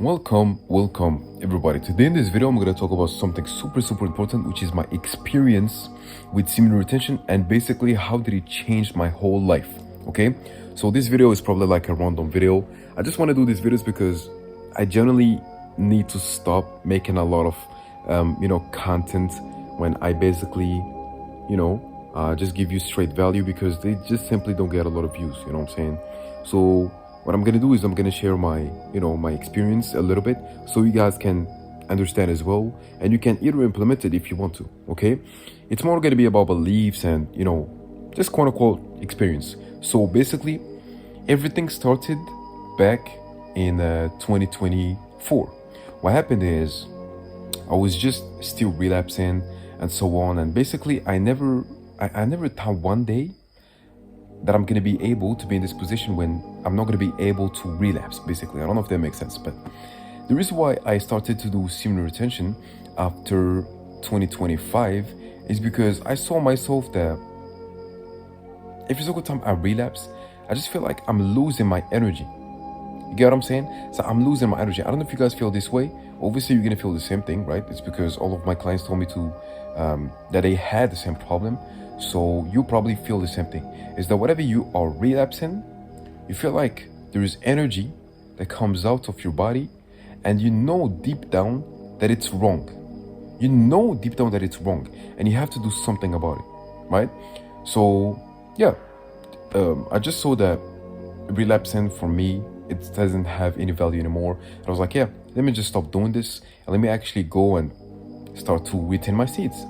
Welcome everybody. Today in this video, I'm going to talk about something super important, which is my experience with semen retention and basically how did it change my whole life. Okay, so this video is probably like a random video. I just want to do these videos because I generally need to stop making a lot of content when I basically just give you straight value because they just simply don't get a lot of views. You know what I'm saying? So what I'm gonna do is I'm gonna share my experience a little bit so you guys can understand as well, and you can either implement it if you want to. Okay, it's more gonna be about beliefs and just quote unquote experience. So basically, everything started back in 2024. What happened is I was just still relapsing and so on, and basically I never thought one day that I'm going to be able to be in this position when I'm not going to be able to relapse. Basically, I don't know if that makes sense, but the reason why I started to do semen retention after 2025 is because I saw myself that every single time I relapse, I just feel like I'm losing my energy. You get what I'm saying? So I'm losing my energy. I don't know if you guys feel this way. Obviously, you're gonna feel the same thing, right? It's because all of my clients told me to that they had the same problem. So you probably feel the same thing. Is that whatever you are relapsing, you feel like there is energy that comes out of your body, and you know deep down that it's wrong. You know deep down that it's wrong, and you have to do something about it, right? So yeah, I just saw that relapsing for me, it doesn't have any value anymore. And I was like, yeah, let me just stop doing this and let me actually go and start to retain my seeds.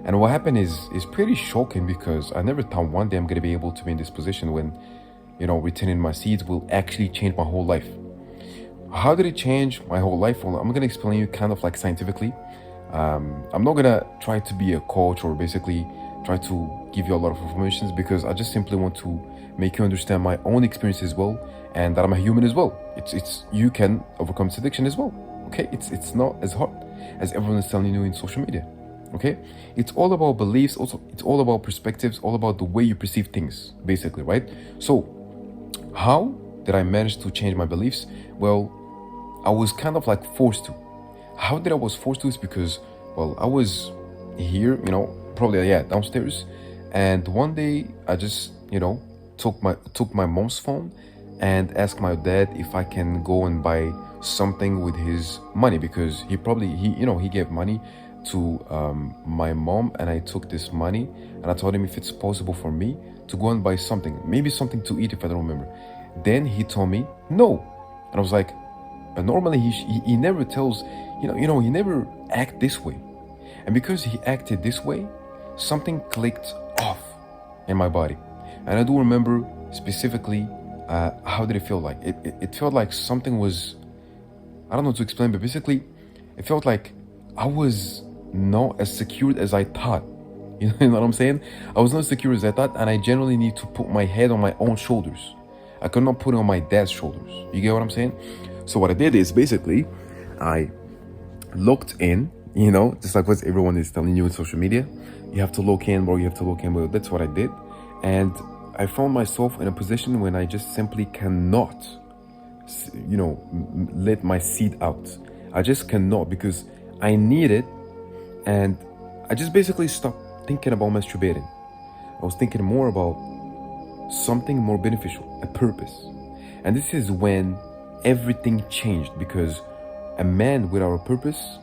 And what happened is pretty shocking because I never thought one day I'm going to be able to be in this position when, retaining my seeds will actually change my whole life. How did it change my whole life? Well, I'm going to explain you kind of like scientifically. I'm not going to try to be a coach or basically try to give you a lot of information because I just simply want to make you understand my own experience as well, and that I'm a human as well. It's you can overcome this addiction as well. Okay, it's not as hard as everyone is telling you in social media. Okay, it's all about beliefs. Also, it's all about perspectives. All about the way you perceive things, basically, right? So, how did I manage to change my beliefs? Well, I was kind of like forced to. How did I was forced to is because, well, I was here, probably downstairs, and one day I just, took my mom's phone and asked my dad if I can go and buy something with his money because he gave money to my mom, and I took this money and I told him if it's possible for me to go and buy something, maybe something to eat if I don't remember. Then he told me no, and I was like, but normally he never tells, he never act this way, and because he acted this way, something clicked off in my body, and I do remember specifically how did it feel like. It felt like something was, I don't know to explain, but basically it felt like I was not as secured as I thought. You know what I'm saying? I was not as secure as I thought, and I generally need to put my head on my own shoulders. I could not put it on my dad's shoulders. You get what I'm saying? So what I did is basically I looked in, just like what everyone is telling you in social media. You have to look in, bro, you have to look in. Well, that's what I did. And I found myself in a position when I just simply cannot, let my seed out. I just cannot because I need it. And I just basically stopped thinking about masturbating. I was thinking more about something more beneficial, a purpose. And this is when everything changed, because a man without a purpose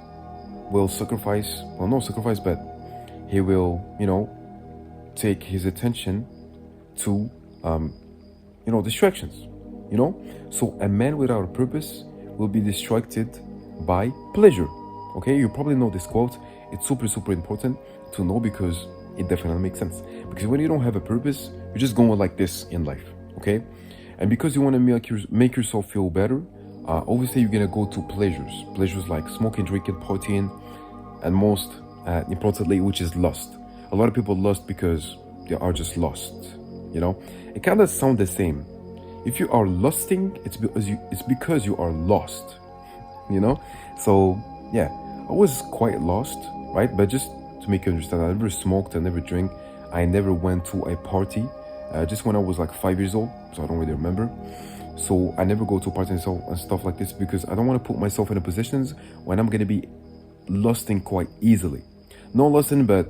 will sacrifice, well, not sacrifice, but he will, take his attention to, distractions, So a man without a purpose will be distracted by pleasure. Okay, you probably know this quote. It's super important to know because it definitely makes sense. Because when you don't have a purpose, you're just going like this in life, okay? And because you want to make yourself feel better, obviously you're gonna go to pleasures like smoking, drinking, partying, and most importantly, which is lust. A lot of people lust because they are just lost. It kind of sounds the same. If you are lusting, it's because you are lost. So yeah, I was quite lost, right? But just to make you understand, I never smoked, I never drank, I never went to a party. Just when I was like 5 years old, so I don't really remember. So I never go to parties and stuff like this because I don't want to put myself in a positions when I'm gonna be lusting quite easily. Not lusting, but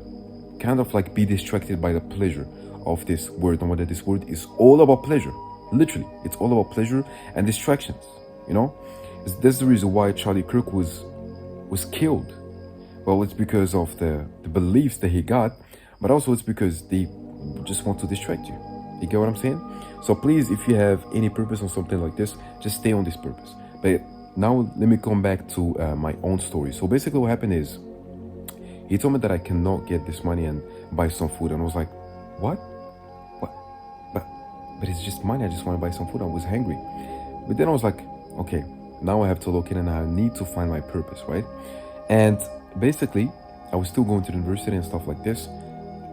kind of like be distracted by the pleasure of this word. And whether this word is all about pleasure. Literally, it's all about pleasure and distractions. You know, that's the reason why Charlie Kirk was killed. Well, it's because of the beliefs that he got, but also it's because they just want to distract you. You get what I'm saying? So please, if you have any purpose on something like this, just stay on this purpose. But now let me come back to my own story. So basically what happened is, he told me that I cannot get this money and buy some food. And I was like, what? What? But it's just money. I just want to buy some food. I was hungry. But then I was like, okay, now I have to look in and I need to find my purpose, right? And basically, I was still going to the university and stuff like this.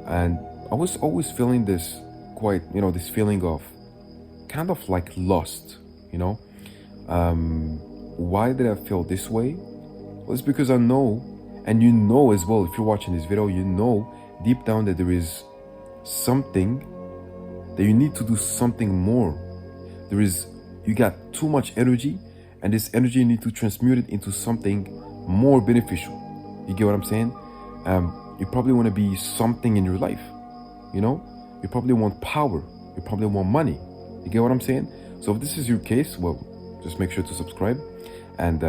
And I was always feeling this quite, this feeling of kind of like lost, Why did I feel this way? Well, it's because I know, and you know as well, if you're watching this video, you know deep down that there is something that you need to do something more. You got too much energy, and this energy you need to transmute it into something more beneficial. You get what I'm saying? You probably want to be something in your life, You probably want power. You probably want money. You get what I'm saying? So if this is your case, well, just make sure to subscribe. And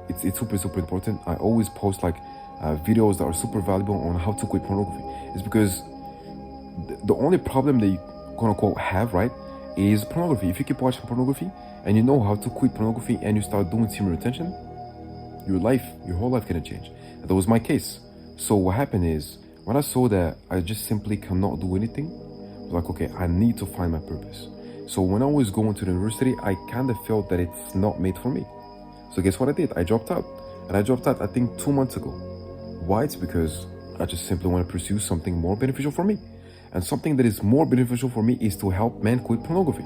it's super, super important. I always post like videos that are super valuable on how to quit pornography. It's because the only problem that you quote unquote have, right, is pornography. If you keep watching pornography and you know how to quit pornography and you start doing semen retention, your whole life gonna change. And that was my case. So what happened is, when I saw that I just simply cannot do anything, I was like, okay, I need to find my purpose. So when I was going to the university, I kind of felt that it's not made for me. So guess what I did? I dropped out. And I dropped out, I think, 2 months ago. Why? It's because I just simply want to pursue something more beneficial for me. And something that is more beneficial for me is to help men quit pornography.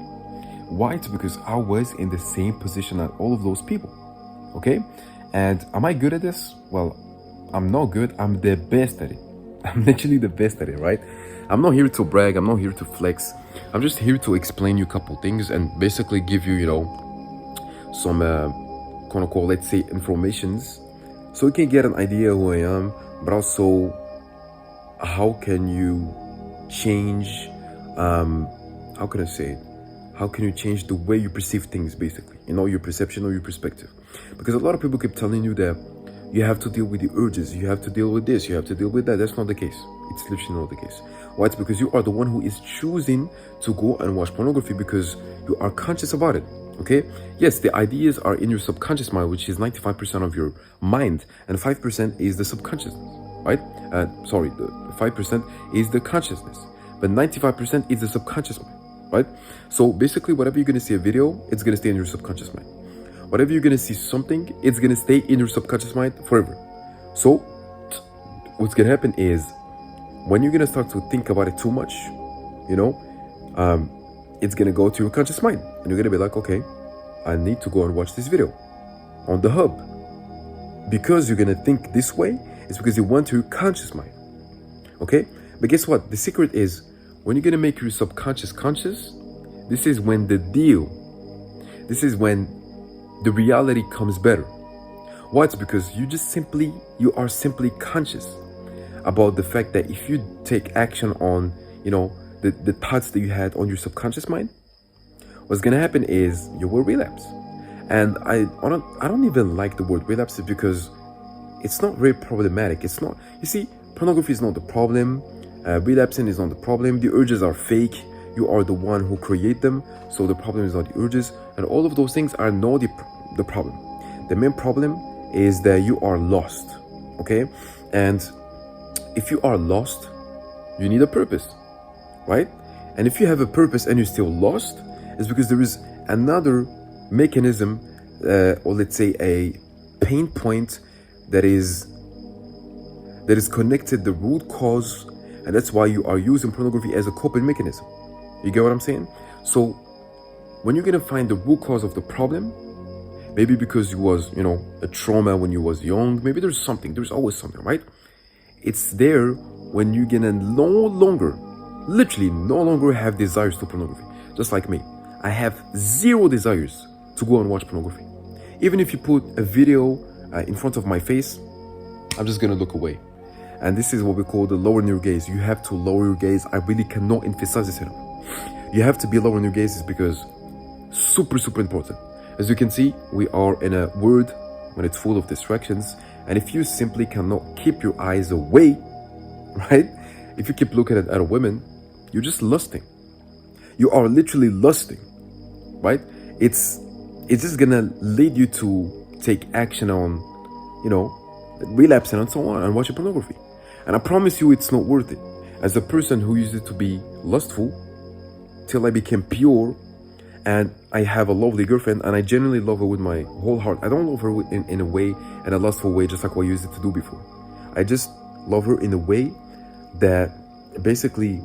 Why? It's because I was in the same position as all of those people. Okay? And am I good at this? Well, I'm not good. I'm the best at it. I'm literally the best at it, right? I'm not here to brag. I'm not here to flex. I'm just here to explain you a couple things and basically give you, some, quote unquote, let's say, informations so you can get an idea who I am, but also how can you change, how can I say it? How can you change the way you perceive things, basically, your perception or your perspective? Because a lot of people keep telling you that you have to deal with the urges, you have to deal with this, you have to deal with that. That's not the case. It's literally not the case. Why? It's because you are the one who is choosing to go and watch pornography because you are conscious about it. Okay? Yes, the ideas are in your subconscious mind, which is 95% of your mind, and 5% is the subconsciousness, right? Sorry, the 5% is the consciousness, but 95% is the subconscious mind, right? So basically, whatever you're gonna see a video, it's gonna stay in your subconscious mind. Whatever you're gonna see something, it's gonna stay in your subconscious mind forever. So what's gonna happen is, when you're gonna start to think about it too much, it's gonna go to your conscious mind, and you're gonna be like, okay, I need to go and watch this video on the hub. Because you're gonna think this way, it's because you want your conscious mind. Okay? But guess what? The secret is, when you're gonna make your subconscious conscious, this is when this is when the reality comes better. Why? It's because you are simply conscious about the fact that if you take action on, the thoughts that you had on your subconscious mind, what's gonna happen is you will relapse. And I don't even like the word relapse because it's not very problematic. It's not, you see, pornography is not the problem, relapsing is not the problem, the urges are fake, you are the one who create them, so the problem is not the urges, and all of those things are not the problem. The main problem is that you are lost, okay? And if you are lost, you need a purpose, right? And if you have a purpose and you're still lost, it's because there is another mechanism, or let's say a pain point that is connected the root cause, and that's why you are using pornography as a coping mechanism. You get what I'm saying? So when you're gonna find the root cause of the problem, maybe because you was, a trauma when you was young, maybe there's always something, right? It's there when you're gonna literally no longer have desires to pornography. Just like me. I have zero desires to go and watch pornography. Even if you put a video in front of my face, I'm just gonna look away. And this is what we call the lowering your gaze. You have to lower your gaze. I really cannot emphasize this enough. You have to be lowering your gaze because super important. As you can see, we are in a world when it's full of distractions, and if you simply cannot keep your eyes away, right? If you keep looking at a woman, you're just lusting. You are literally lusting, right? It's just gonna lead you to take action on, relapsing and so on and watching pornography. And I promise you it's not worth it. As a person who used to be lustful till I became pure, and I have a lovely girlfriend and I genuinely love her with my whole heart. I don't love her in a way, in a lustful way, just like what I used to do before. I just love her in a way that basically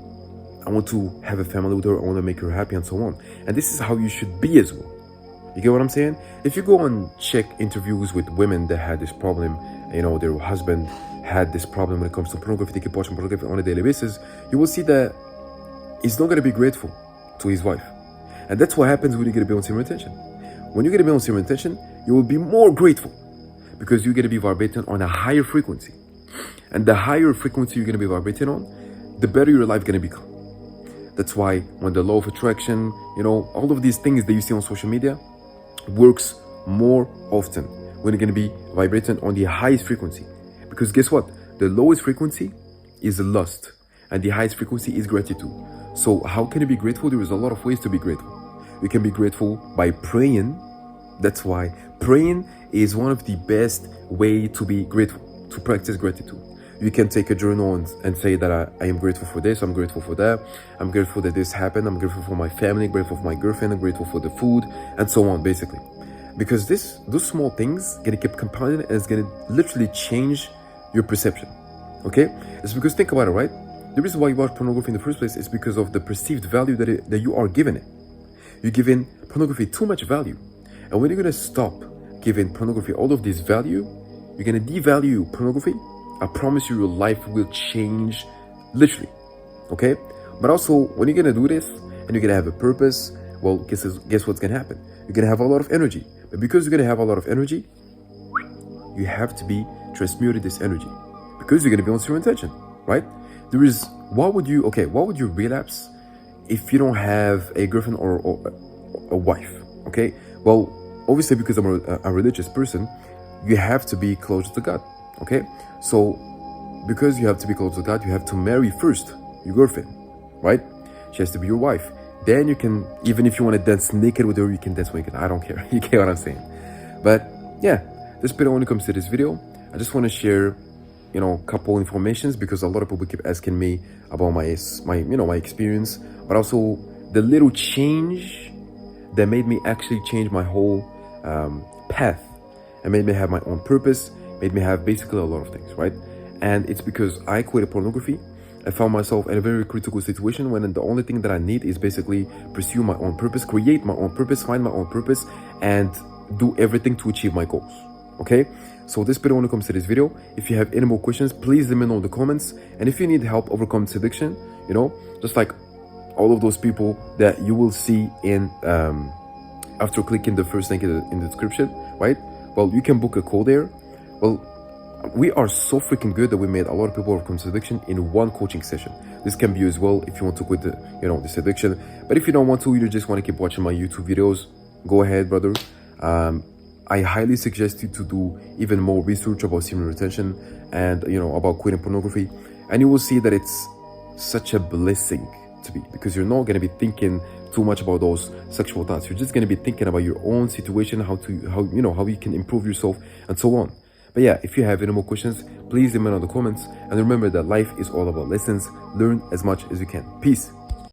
I want to have a family with her, I want to make her happy and so on. And this is how you should be as well. You get what I'm saying? If you go and check interviews with women that had this problem, their husband had this problem when it comes to pornography, they keep watching pornography on a daily basis, you will see that he's not going to be grateful to his wife. And that's what happens when you get to be on semen retention. When you get to be on semen retention, you will be more grateful because you're going to be vibrating on a higher frequency. And the higher frequency you're going to be vibrating on, the better your life going to become. That's why when the law of attraction, all of these things that you see on social media works more often when you're going to be vibrating on the highest frequency. Because guess what? The lowest frequency is lust and the highest frequency is gratitude. So how can you be grateful? There is a lot of ways to be grateful. You can be grateful by praying. That's why praying is one of the best way to be grateful, to practice gratitude. You can take a journal and say that I am grateful for this, I'm grateful for that, I'm grateful that this happened, I'm grateful for my family, grateful for my girlfriend, I'm grateful for the food, and so on, basically. Because those small things gonna keep compounding and it's gonna literally change your perception. Okay? It's because think about it, right? The reason why you watch pornography in the first place is because of the perceived value that you are giving it. You're giving pornography too much value. And when you're going to stop giving pornography all of this value, you're going to devalue pornography. I promise you your life will change literally. Okay? But also, when you're going to do this and you're going to have a purpose, well, guess what's going to happen? You're going to have a lot of energy. But because you're going to have a lot of energy, you have to be transmuted this energy. Because you're going to be on zero intention, right? Why would you relapse if you don't have a girlfriend or a wife? Okay, well, obviously because I'm a religious person, you have to be close to God. Okay, so because you have to be close to God, you have to marry first your girlfriend, right? She has to be your wife. Then you can, even if you want to dance naked with her, you can dance naked. I don't care. You get what I'm saying? But yeah, this bit when it comes to this video, I just want to share couple informations because a lot of people keep asking me about my experience, but also the little change that made me actually change my whole path and made me have my own purpose, made me have basically a lot of things, right? And it's because I quit pornography. I found myself in a very critical situation when the only thing that I need is basically pursue my own purpose, create my own purpose, find my own purpose, and do everything to achieve my goals. Okay, so this video when it comes to this video, if you have any more questions, please let me know in the comments. And if you need help overcoming addiction, just like all of those people that you will see in after clicking the first link in the description, right? Well, you can book a call there. Well, we are so freaking good that we made a lot of people overcome addiction in one coaching session. This can be you as well if you want to quit this addiction. But if you don't want to, you just want to keep watching my YouTube videos, go ahead, brother. I highly suggest you to do even more research about semen retention and about quitting pornography, and you will see that it's such a blessing to be, because you're not going to be thinking too much about those sexual thoughts. You're just going to be thinking about your own situation, how you can improve yourself and so on. But yeah, if you have any more questions, please let me know in the comments, and remember that life is all about lessons. Learn as much as you can. Peace.